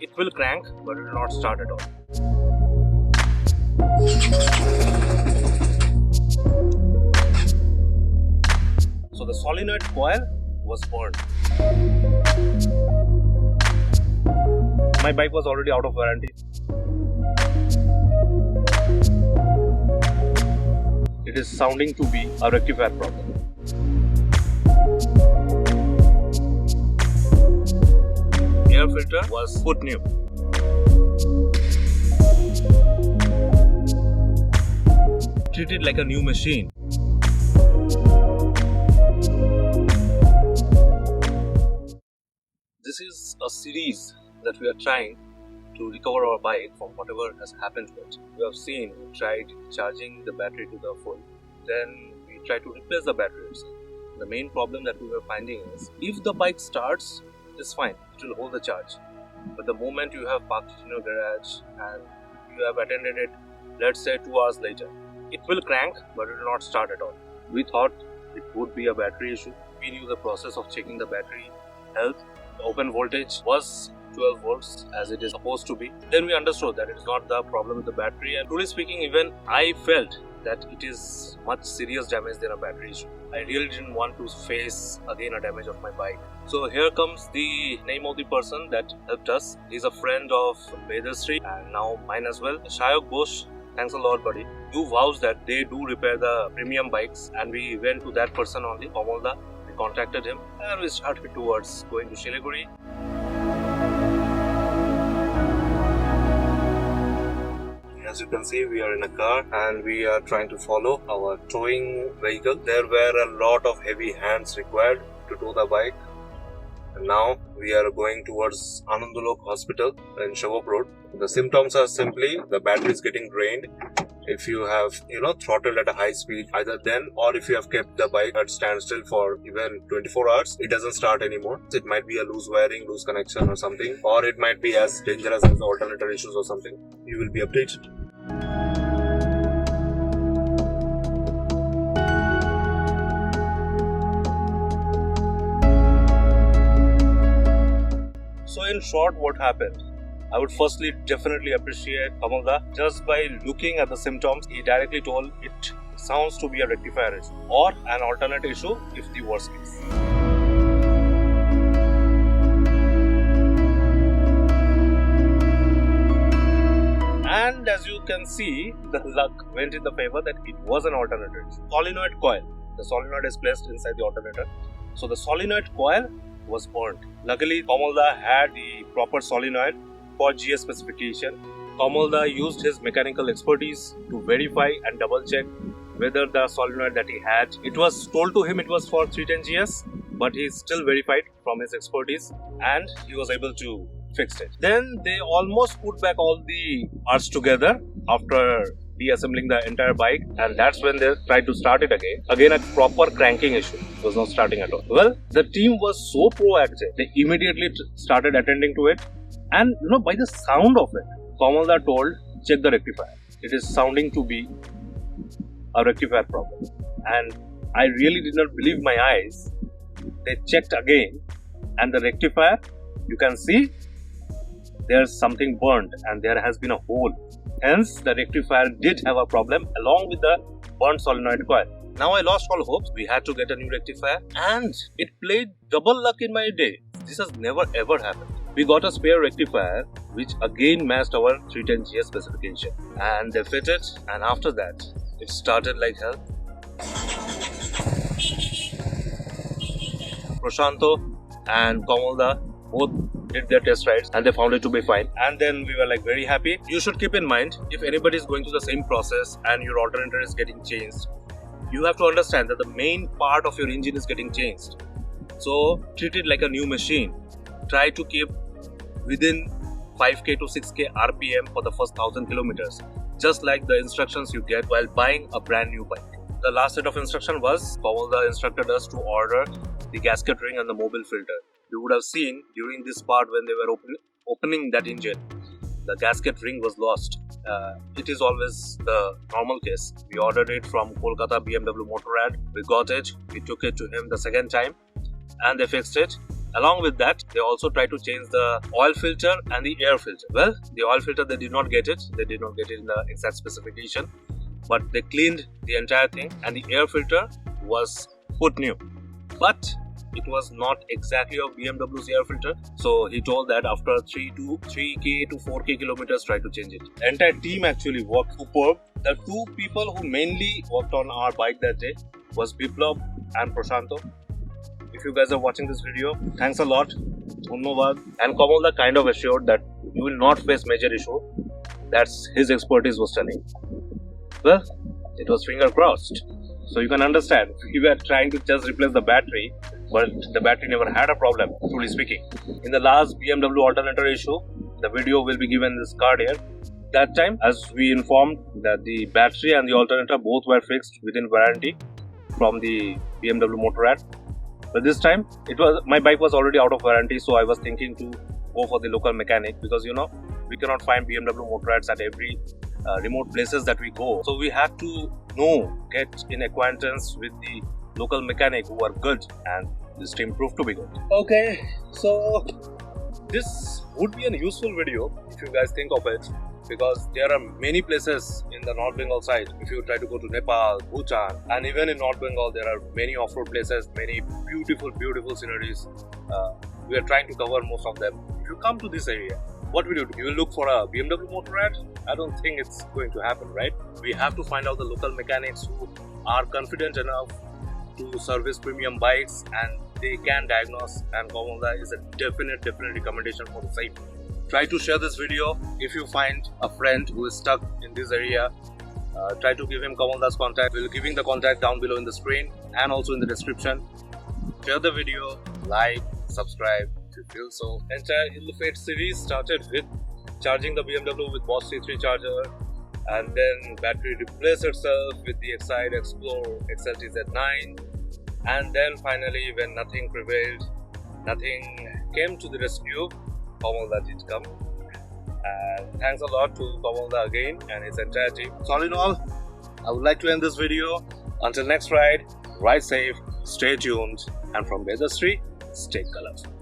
It will crank, but it will not start at all. So the solenoid coil was burned. My bike was already out of warranty. It is sounding to be a rectifier problem. Air filter was put new. Treated like a new machine. This is a series that we are trying to recover our bike from whatever has happened to it. You have seen, we tried charging the battery to the full. Then we tried to replace the battery itself. The main problem that we were finding is, if the bike starts, it's fine, it will hold the charge. But the moment you have parked it in your garage and you have attended it, let's say 2 hours later, it will crank, but it will not start at all. We thought it would be a battery issue. We knew the process of checking the battery health. The open voltage was 12 volts as it is supposed to be. Then we understood that it is not the problem with the battery, and truly speaking, even I felt that it is much serious damage than a battery issue. I really didn't want to face again a damage of my bike. So here comes the name of the person that helped us. He's a friend of Vedasri and now mine as well. Shayok Bosch, thanks a lot, buddy. You vouched that they do repair the premium bikes, and we went to that person only, Kamal. We contacted him and we started towards going to Siliguri. As you can see, we are in a car and we are trying to follow our towing vehicle. There were a lot of heavy hands required to tow the bike. And now we are going towards Anandulok Hospital in Shogop Road. The symptoms are simply the battery is getting drained. If you have, throttled at a high speed, either then or if you have kept the bike at standstill for even 24 hours, it doesn't start anymore. It might be a loose wiring, loose connection or something, or it might be as dangerous as the alternator issues or something. You will be updated. So in short, what happened? I would firstly definitely appreciate Kamal just by looking at the symptoms. He directly told it sounds to be a rectifier issue or an alternate issue if the worst case. And as you can see, the luck went in the favor that it was an alternator issue. Solenoid coil. The solenoid is placed inside the alternator. So the solenoid coil was burnt. Luckily, Kamal had the proper solenoid for GS specification. Kamal used his mechanical expertise to verify and double check whether the solenoid that he had, it was told to him it was for 310GS, but he still verified from his expertise and he was able to fix it. Then they almost put back all the parts together after deassembling the entire bike, and that's when they tried to start it again. Again, a proper cranking issue. It was not starting at all. Well, the team was so proactive. They immediately started attending to it. And by the sound of it, Kamal told, check the rectifier. It is sounding to be a rectifier problem. And I really did not believe my eyes. They checked again, and the rectifier, you can see, there's something burnt and there has been a hole. Hence, the rectifier did have a problem along with the burnt solenoid coil. Now I lost all hopes. We had to get a new rectifier and it played double luck in my day. This has never ever happened. We got a spare rectifier which again matched our 310GS specification, and they fit it, and after that it started like hell. Prashanto and Kamal both did their test rides and they found it to be fine, and then we were very happy. You should keep in mind, if anybody is going through the same process and your alternator is getting changed, you have to understand that the main part of your engine is getting changed. So treat it like a new machine. Try to keep within 5k to 6k RPM for the first 1000 kilometers, just like the instructions you get while buying a brand new bike. The last set of instruction was, Kamal instructed us to order the gasket ring and the mobile filter. You would have seen during this part when they were opening that engine, the gasket ring was lost. It is always the normal case. We ordered it from Kolkata BMW Motorrad. We got it. We took it to him the second time and they fixed it. Along with that, they also tried to change the oil filter and the air filter. Well, the oil filter, they did not get it. They did not get it in the exact specification. But they cleaned the entire thing and the air filter was put new. But it was not exactly of BMW's air filter. So he told that after 3K to 4K kilometers, try to change it. The entire team actually worked superb. The two people who mainly worked on our bike that day was Biplab and Prashanto. If you guys are watching this video, thanks a lot. Dhanyavad. And Kamal kind of assured that you will not face major issue. That's his expertise was telling. Well, it was finger crossed. So you can understand, we were trying to just replace the battery, but the battery never had a problem, truly speaking. In the last BMW alternator issue, the video will be given this card here. That time, as we informed that the battery and the alternator both were fixed within warranty from the BMW Motorrad. But this time, my bike was already out of warranty, so I was thinking to go for the local mechanic because we cannot find BMW Motorrads at every remote places that we go. So we have to get in acquaintance with the local mechanic who are good, and this team proved to be good. Okay, so this would be a useful video if you guys think of it, because there are many places in the North Bengal side. If you try to go to Nepal, Bhutan, and even in North Bengal, there are many off-road places, many beautiful sceneries. We are trying to cover most of them. If you come to this area, what will you do? You will look for a BMW Motorrad? I don't think it's going to happen, right? We have to find out the local mechanics who are confident enough to service premium bikes and they can diagnose, and Kamal is a definite recommendation for the same. Try to share this video. If you find a friend who is stuck in this area, try to give him Kamal's contact. We'll giving the contact down below in the screen and also in the description. Share the video, like, subscribe if you feel so. Entire Illufate series started with charging the BMW with Bosch C3 charger, and then battery replaced itself with the exide, xplore, XLTZ9, and then finally when nothing prevailed, nothing came to the rescue, Kamal did come. And thanks a lot to Kamal again and his entire team. So all in all, I would like to end this video. Until next ride safe, stay tuned, and from Bedastri, stay colorful.